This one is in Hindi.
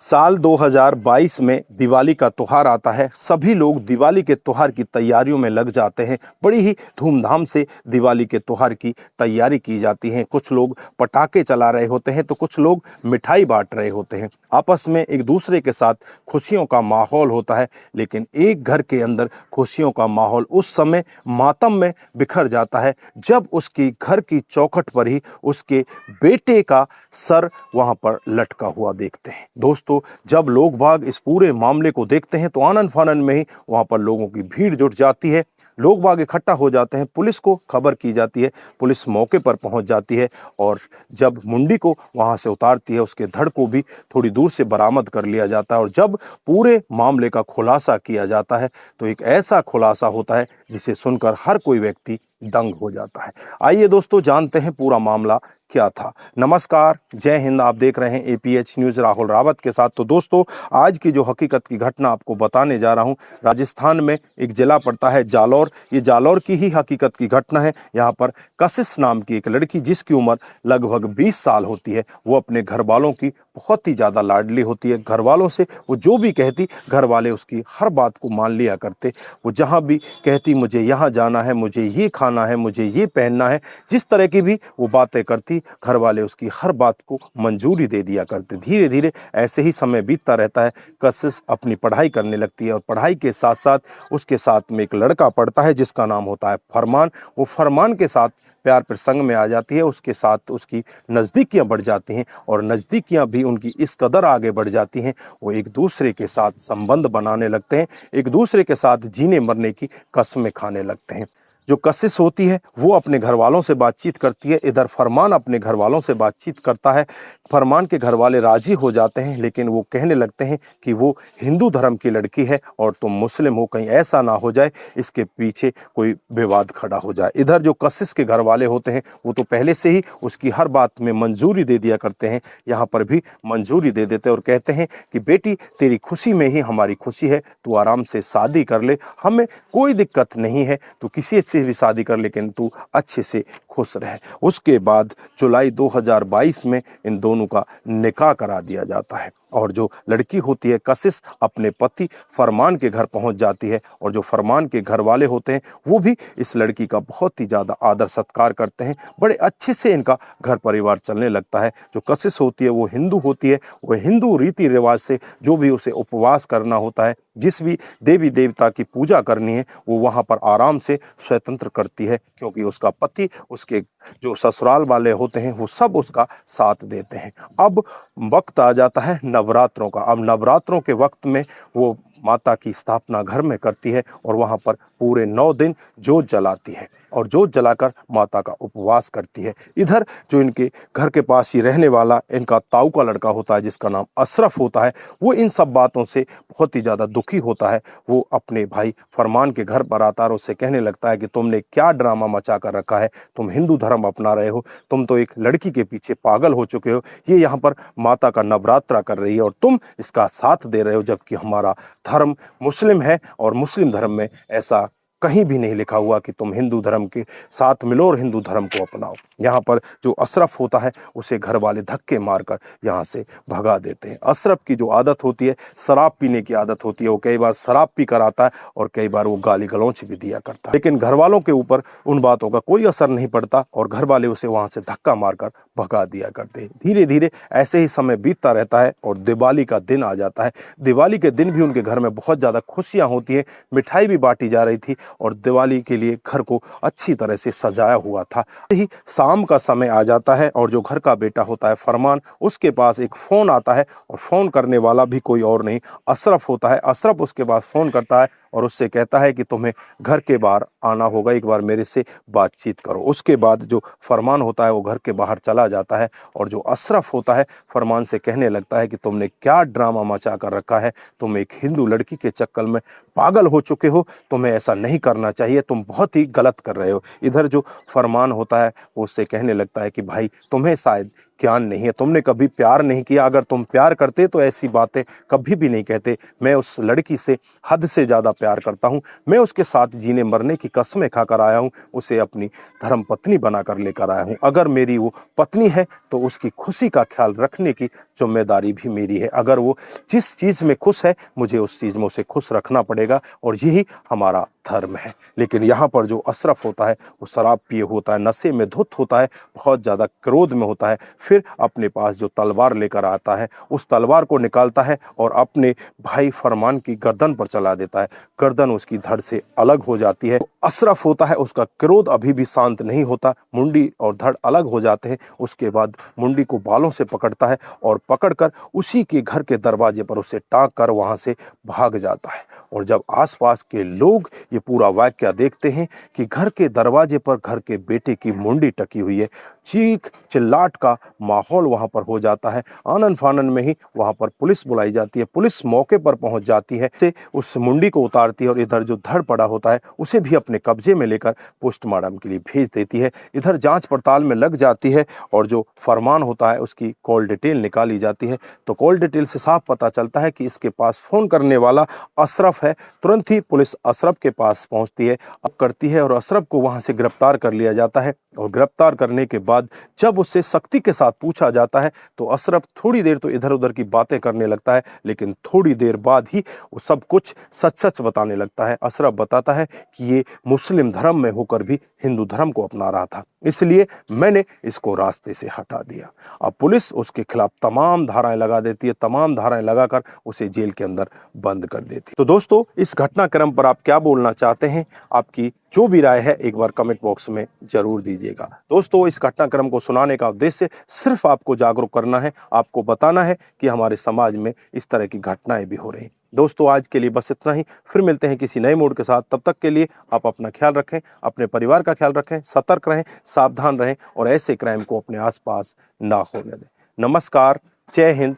साल 2022 में दिवाली का त्योहार आता है। सभी लोग दिवाली के त्योहार की तैयारियों में लग जाते हैं। बड़ी ही धूमधाम से दिवाली के त्योहार की तैयारी की जाती है। कुछ लोग पटाखे चला रहे होते हैं तो कुछ लोग मिठाई बांट रहे होते हैं। आपस में एक दूसरे के साथ खुशियों का माहौल होता है। लेकिन एक घर के अंदर खुशियों का माहौल उस समय मातम में बिखर जाता है जब उसकी घर की चौखट पर ही उसके बेटे का सर वहां पर लटका हुआ देखते हैं। दोस्तों, जब लोग बाग इस पूरे मामले को देखते हैं तो आनन फानन में ही वहां पर लोगों की भीड़ जुट जाती है। लोग बाग इकट्ठा हो जाते हैं, पुलिस को खबर की जाती है, पुलिस मौके पर पहुंच जाती है और जब मुंडी को वहां से उतारती है उसके धड़ को भी थोड़ी दूर से बरामद कर लिया जाता है। और जब पूरे मामले का खुलासा किया जाता है तो एक ऐसा खुलासा होता है जिसे सुनकर हर कोई व्यक्ति दंग हो जाता है। आइए दोस्तों, जानते हैं पूरा मामला क्या था। नमस्कार, जय हिंद। आप देख रहे हैं एपीएच न्यूज राहुल रावत के साथ। तो दोस्तों, आज की जो हकीकत की घटना आपको बताने जा रहा हूं, राजस्थान में एक जिला पड़ता है जालौर। ये जालौर की ही हकीकत की घटना है। यहाँ पर कशिश नाम की एक लड़की, जिसकी उम्र लगभग 20 साल होती है, वो अपने घर वालों की बहुत ही ज़्यादा लाडली होती है। घर वालों से वो जो भी कहती, घर वाले उसकी हर बात को मान लिया करते। वो जहाँ भी कहती, मुझे यहाँ जाना है, मुझे ये खाना है, मुझे ये पहनना है, जिस तरह की भी वो बातें करती, घर वाले उसकी हर बात को मंजूरी दे दिया करते। धीरे धीरे ऐसे ही समय बीतता रहता है। कशिश अपनी पढ़ाई करने लगती है और पढ़ाई के साथ साथ उसके साथ में एक लड़का पढ़ता है जिसका नाम होता है फरमान। वो फरमान के साथ प्यार प्रसंग में आ जाती है। उसके साथ उसकी नज़दीकियां बढ़ जाती हैं और नज़दीकियां भी उनकी इस कदर आगे बढ़ जाती हैं, वो एक दूसरे के साथ संबंध बनाने लगते हैं, एक दूसरे के साथ जीने मरने की कस्में खाने लगते हैं। जो कशिश होती है वो अपने घर वालों से बातचीत करती है, इधर फरमान अपने घर वालों से बातचीत करता है। फरमान के घर वाले राजी हो जाते हैं, लेकिन वो कहने लगते हैं कि वो हिंदू धर्म की लड़की है और तुम मुस्लिम हो, कहीं ऐसा ना हो जाए इसके पीछे कोई विवाद खड़ा हो जाए। इधर जो कशिश के घर वाले होते हैं वो तो पहले से ही उसकी हर बात में मंजूरी दे दिया करते हैं। यहाँ पर भी मंजूरी दे देते और कहते हैं कि बेटी, तेरी खुशी में ही हमारी खुशी है, तू आराम से शादी कर ले, हमें कोई दिक्कत नहीं है, तू किसी से भी शादी कर, लेकिन तू अच्छे से खुश रहे। उसके बाद जुलाई 2022 में इन दोनों का निकाह करा दिया जाता है और जो लड़की होती है कशिश अपने पति फरमान के घर पहुंच जाती है और जो फरमान के घर वाले होते हैं वो भी इस लड़की का बहुत ही ज़्यादा आदर सत्कार करते हैं। बड़े अच्छे से इनका घर परिवार चलने लगता है। जो कशिश होती है वो हिंदू होती है, वो हिंदू रीति रिवाज से जो भी उसे उपवास करना होता है, जिस भी देवी देवता की पूजा करनी है, वो वहाँ पर आराम से स्वतंत्र करती है, क्योंकि उसका पति, उसके जो ससुराल वाले होते हैं वो सब उसका साथ देते हैं। अब वक्त आ जाता है नवरात्रों का। अब नवरात्रों के वक्त में वो माता की स्थापना घर में करती है और वहाँ पर पूरे 9 दिन जोत जलाती है और जोत जलाकर माता का उपवास करती है। इधर जो इनके घर के पास ही रहने वाला इनका ताऊ का लड़का होता है, जिसका नाम अशरफ होता है, वो इन सब बातों से बहुत ही ज़्यादा दुखी होता है। वो अपने भाई फरमान के घर पर आता है और उससे कहने लगता है कि तुमने क्या ड्रामा मचा कर रखा है, तुम हिंदू धर्म अपना रहे हो, तुम तो एक लड़की के पीछे पागल हो चुके हो, ये यहाँ पर माता का नवरात्रा कर रही है और तुम इसका साथ दे रहे हो, जबकि हमारा धर्म मुस्लिम है और मुस्लिम धर्म में ऐसा कहीं भी नहीं लिखा हुआ कि तुम हिंदू धर्म के साथ मिलो और हिंदू धर्म को अपनाओ। यहाँ पर जो अशरफ होता है उसे घर वाले धक्के मारकर यहाँ से भगा देते हैं। अशरफ की जो आदत होती है, शराब पीने की आदत होती है, वो कई बार शराब पी कर आता है और कई बार वो गाली गलौच भी दिया करता है, लेकिन घर वालों के ऊपर उन बातों का कोई असर नहीं पड़ता और घर वाले उसे वहाँ से धक्का मारकर भगा दिया करते हैं। धीरे धीरे ऐसे ही समय बीतता रहता है और दिवाली का दिन आ जाता है। दिवाली के दिन भी उनके घर में बहुत ज़्यादा खुशियाँ होती हैं, मिठाई भी बांटी जा रही थी और दिवाली के लिए घर को अच्छी तरह से सजाया हुआ था। यही शाम का समय आ जाता है और जो घर का बेटा होता है फरमान, उसके पास एक फ़ोन आता है और फ़ोन करने वाला भी कोई और नहीं, अशरफ होता है। अशरफ उसके पास फ़ोन करता है और उससे कहता है कि तुम्हें घर के बाहर आना होगा, एक बार मेरे से बातचीत करो। उसके बाद जो फरमान होता है वो घर के बाहर चला जाता है और जो अशरफ होता है फरमान से कहने लगता है कि तुमने क्या ड्रामा मचा कर रखा है, तुम एक हिंदू लड़की के चक्कर में पागल हो चुके हो, तुम्हें ऐसा नहीं करना चाहिए, तुम बहुत ही गलत कर रहे हो। इधर जो फरमान होता है वो उससे कहने लगता है कि भाई, तुम्हें शायद ज्ञान नहीं है, तुमने कभी प्यार नहीं किया। अगर तुम प्यार करते तो ऐसी बातें कभी भी नहीं कहते। मैं उस लड़की से हद से ज़्यादा प्यार करता हूँ। मैं उसके साथ जीने मरने की कस्में खाकर आया हूँ, उसे अपनी धर्म पत्नी बनाकर लेकर आया हूँ। अगर मेरी वो पत्नी है तो उसकी खुशी का ख्याल रखने की जिम्मेदारी भी मेरी है। अगर वो जिस चीज़ में खुश है, मुझे उस चीज़ में उसे खुश रखना पड़ेगा, और यही हमारा धर्म है। लेकिन यहाँ पर जो अशरफ होता है वो शराब पिए होता है, नशे में धुत होता है, बहुत ज़्यादा क्रोध में होता है। फिर अपने पास जो तलवार लेकर आता है उस तलवार को निकालता है और अपने भाई फरमान की गर्दन पर चला देता है। गर्दन उसकी धड़ से अलग हो जाती है। अशरफ होता है, उसका क्रोध अभी भी शांत नहीं होता। मुंडी और धड़ अलग हो जाते हैं। उसके बाद मुंडी को बालों से पकड़ता है और पकड़कर उसी के घर के दरवाजे पर उसे टांग कर वहां से भाग जाता है। और जब आसपास के लोग ये पूरा वाकया देखते हैं कि घर के दरवाजे पर घर के बेटे की मुंडी टकी हुई है, चीख चिल्लाट का माहौल वहां पर हो जाता है। आनन फानन में ही वहां पर पुलिस बुलाई जाती है। पुलिस मौके पर पहुंच जाती है, से उस मुंडी को उतारती है और इधर जो धड़ पड़ा होता है उसे भी अपने कब्जे में लेकर पोस्टमार्टम के लिए भेज देती है। इधर जांच पड़ताल में लग जाती है और जो फरमान होता है उसकी कॉल डिटेल निकाली जाती है। तो कॉल डिटेल से साफ पता चलता है कि इसके पास फोन करने वाला अशरफ है। तुरंत ही पुलिस अशरफ के पास पहुंचती है, करती है और अशरफ को वहां से गिरफ्तार कर लिया जाता है। और गिरफ्तार करने के बाद जब उससे सख्ती के साथ पूछा जाता है तो अशरफ थोड़ी देर तो इधर उधर की बातें करने लगता है, लेकिन थोड़ी देर बाद ही वो सब कुछ सच सच बताने लगता है। अशरफ बताता है कि ये मुस्लिम धर्म में होकर भी हिंदू धर्म को अपना रहा था, इसलिए मैंने इसको रास्ते से हटा दिया। अब पुलिस उसके खिलाफ तमाम धाराएं लगा देती है, तमाम धाराएं लगाकर उसे जेल के अंदर बंद कर देती है। तो दोस्तों, इस घटनाक्रम पर आप क्या बोलना चाहते हैं? आपकी जो भी राय है एक बार कमेंट बॉक्स में जरूर दीजिएगा। दोस्तों, इस घटनाक्रम को सुनाने का उद्देश्य सिर्फ आपको जागरूक करना है, आपको बताना है कि हमारे समाज में इस तरह की घटनाएं भी हो रही हैं। दोस्तों, आज के लिए बस इतना ही। फिर मिलते हैं किसी नए मूड के साथ। तब तक के लिए आप अपना ख्याल रखें, अपने परिवार का ख्याल रखें, सतर्क रहें, सावधान रहें और ऐसे क्राइम को अपने आसपास ना होने दें। नमस्कार, जय हिंद,